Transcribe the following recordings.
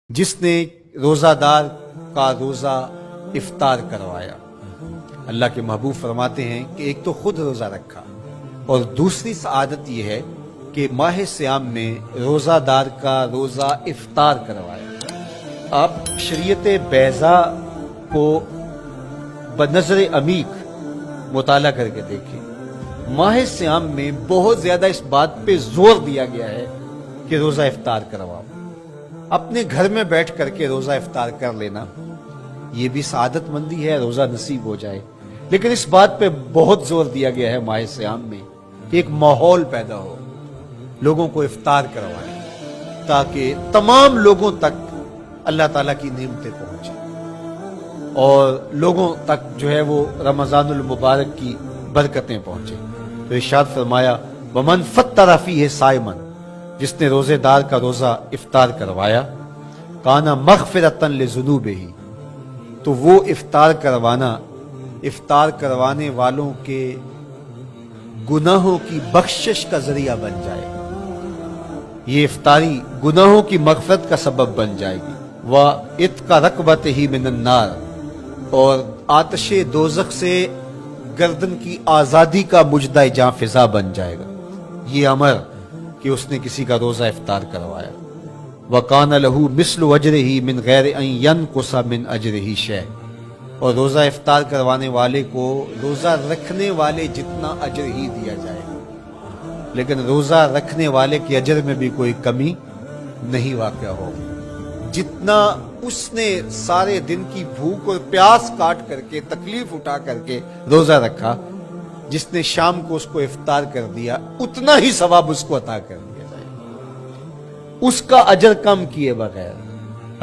جس نے روزہ دار کا روزہ افطار کروایا۔ اللہ کے محبوب فرماتے ہیں کہ ایک تو خود روزہ رکھا اور دوسری سعادت یہ ہے کہ ماہ سیام میں روزہ دار کا روزہ افطار کروایا۔ آپ شریعت بیضاء کو بنظر عمیق مطالعہ کر کے دیکھیں، ماہ سیام میں بہت زیادہ اس بات پہ زور دیا گیا ہے کہ روزہ افطار کرواؤ۔ اپنے گھر میں بیٹھ کر کے روزہ افطار کر لینا یہ بھی سعادت مندی ہے، روزہ نصیب ہو جائے، لیکن اس بات پہ بہت زور دیا گیا ہے ماہ سیام میں کہ ایک ماحول پیدا ہو، لوگوں کو افطار کروائیں تاکہ تمام لوگوں تک اللہ تعالیٰ کی نعمتیں پہنچیں اور لوگوں تک جو ہے وہ رمضان المبارک کی برکتیں پہنچیں۔ تو ارشاد فرمایا وَمَنْ فَطَّرَ فِيهِ صَائِمًا، جس نے روزے دار کا روزہ افطار کروایا، کَانَ مَغْفِرَةً لِذُنُوبِهِ، تو وہ افطار کروانے والوں کے گناہوں کی بخشش کا ذریعہ بن جائے گا۔ یہ افطاری گناہوں کی مغفرت کا سبب بن جائے گی۔ وَإِتْقَ رَقْبَتِهِ مِنَ النَّارِ، اور آتش دوزخ سے گردن کی آزادی کا مجدہ جاں فضا بن جائے گا یہ امر کہ اس نے کسی کا روزہ افطار کروایا۔ وَقَانَ لَهُ مِثْلُ أَجْرِهِ مِنْ غَيْرِ أَنْ يَنْقُصَ مِنْ أَجْرِهِ شَيْءٌ، اور روزہ افطار کروانے والے کو روزہ رکھنے والے جتنا اجر ہی دیا جائے گا، لیکن روزہ رکھنے والے کے اجر میں بھی کوئی کمی نہیں واقع ہوگی۔ جتنا اس نے سارے دن کی بھوک اور پیاس کاٹ کر کے تکلیف اٹھا کر کے روزہ رکھا، جس نے شام کو اس کو افطار کر دیا اتنا ہی ثواب اس کو عطا کر دیا جائے گا، اس کا اجر کم کیے بغیر۔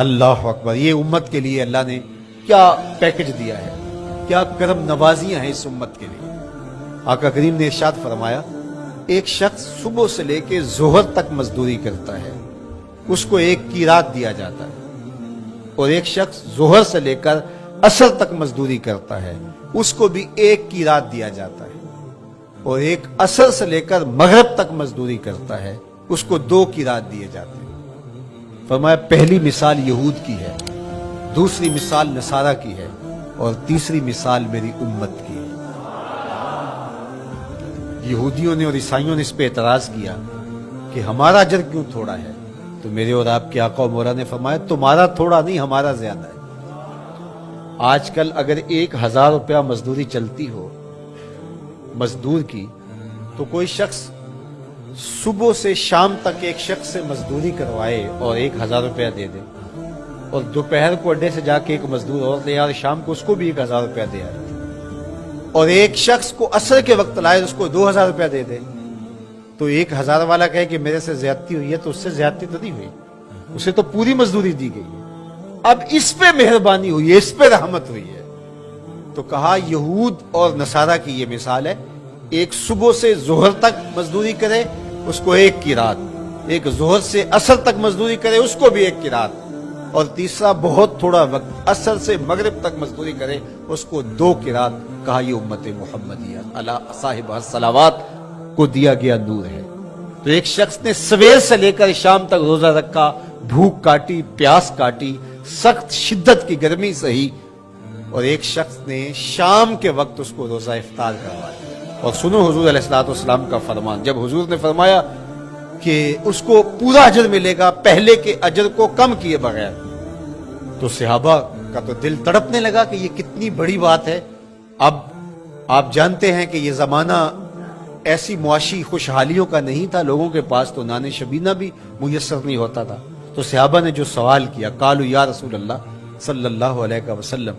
اللہ اکبر، یہ امت کے لیے اللہ نے کیا پیکج دیا ہے، کیا کرم نوازیاں ہیں اس امت کے لیے۔ آقا کریم نے ارشاد فرمایا ایک شخص صبح سے لے کے ظہر تک مزدوری کرتا ہے، اس کو ایک قیراط دیا جاتا ہے، اور ایک شخص ظہر سے لے کر عصر تک مزدوری کرتا ہے، اس کو بھی ایک قیراط دیا جاتا ہے، اور ایک عصر سے لے کر مغرب تک مزدوری کرتا ہے، اس کو 2 قیراط دیے جاتے ہیں۔ فرمایا پہلی مثال یہود کی ہے، دوسری مثال نصارہ کی ہے، اور تیسری مثال میری امت کی ہے۔ یہودیوں نے اور عیسائیوں نے اس پہ اعتراض کیا کہ ہمارا اجر کیوں تھوڑا ہے، تو میرے اور آپ کے آقا و مولا نے فرمایا تمہارا تھوڑا نہیں، ہمارا زیادہ ہے۔ آج کل اگر 1000 روپیہ مزدوری چلتی ہو مزدور کی، تو کوئی شخص صبح سے شام تک ایک شخص سے مزدوری کروائے اور 1000 روپیہ دے دے، اور دوپہر کو اڈے سے جا کے ایک مزدور اور لے آئے، شام کو اس کو بھی 1000 روپیہ دے آئے، اور ایک شخص کو عصر کے وقت لائے اس کو 2000 روپیہ دے دے، تو 1000 والا کہے کہ میرے سے زیادتی ہوئی ہے، تو اس سے زیادتی تو نہیں ہوئی، اسے تو پوری مزدوری دی گئی ہے، اب اس پہ مہربانی ہوئی ہے، اس پہ رحمت ہوئی ہے۔ تو کہا یہود اور نصارہ کی یہ مثال ہے، ایک صبح سے ظہر تک مزدوری کرے اس کو 1 قیراط، ایک ظہر سے عصر تک مزدوری کرے اس کو بھی 1 قیراط، اور تیسرا بہت تھوڑا وقت عصر سے مغرب تک مزدوری کرے اس کو 2 قیراط۔ کہا یہ امت محمدیہ علی صاحب الصلوات کو دیا گیا نور ہے۔ تو ایک شخص نے سویر سے لے کر شام تک روزہ رکھا، بھوک کاٹی، پیاس کاٹی، سخت شدت کی گرمی سہی، اور ایک شخص نے شام کے وقت اس کو روزہ افطار کروایا۔ اور سنو حضور علیہ الصلوۃ والسلام کا فرمان، جب حضور نے فرمایا کہ اس کو پورا اجر ملے گا پہلے کے اجر کو کم کیے بغیر، تو صحابہ کا تو دل تڑپنے لگا کہ یہ کتنی بڑی بات ہے۔ اب آپ جانتے ہیں کہ یہ زمانہ ایسی معاشی خوشحالیوں کا نہیں تھا، لوگوں کے پاس تو نان شبینہ بھی میسر نہیں ہوتا تھا، تو صحابہ نے جو سوال کیا، قالوا یا رسول اللہ صلی اللہ علیہ وسلم،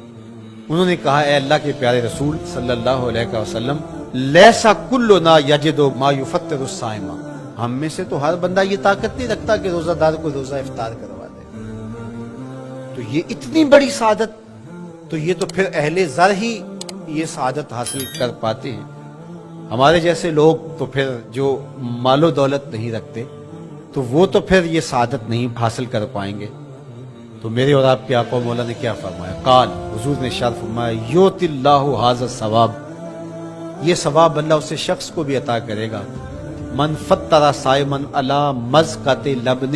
انہوں نے کہا اے اللہ کے پیارے رسول صلی اللہ علیہ وسلم، لیسا کلنا یجد ما یفطر الصائم، ہم میں سے تو ہر بندہ یہ طاقت نہیں رکھتا کہ روزہ دار کو روزہ افطار کروا دے، تو یہ اتنی بڑی سعادت، تو یہ تو پھر اہل زر ہی یہ سعادت حاصل کر پاتے ہیں، ہمارے جیسے لوگ تو پھر جو مال و دولت نہیں رکھتے تو وہ تو پھر یہ سعادت نہیں حاصل کر پائیں گے۔ تو میرے اور آپ کے آقا و مولا نے کیا فرمایا، قال، حضور نے ارشاد فرمایا یؤتی اللہ ھذا الثواب، یہ ثواب اللہ اسے شخص کو بھی عطا کرے گا، من فطر صائما علی مزقۃ لبن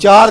4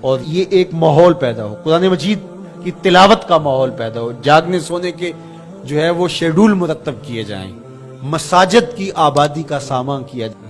اور یہ ایک ماحول پیدا ہو، قرآن مجید کی تلاوت کا ماحول پیدا ہو، جاگنے سونے کے جو ہے وہ شیڈول مرتب کیے جائیں، مساجد کی آبادی کا سامان کیا جائے۔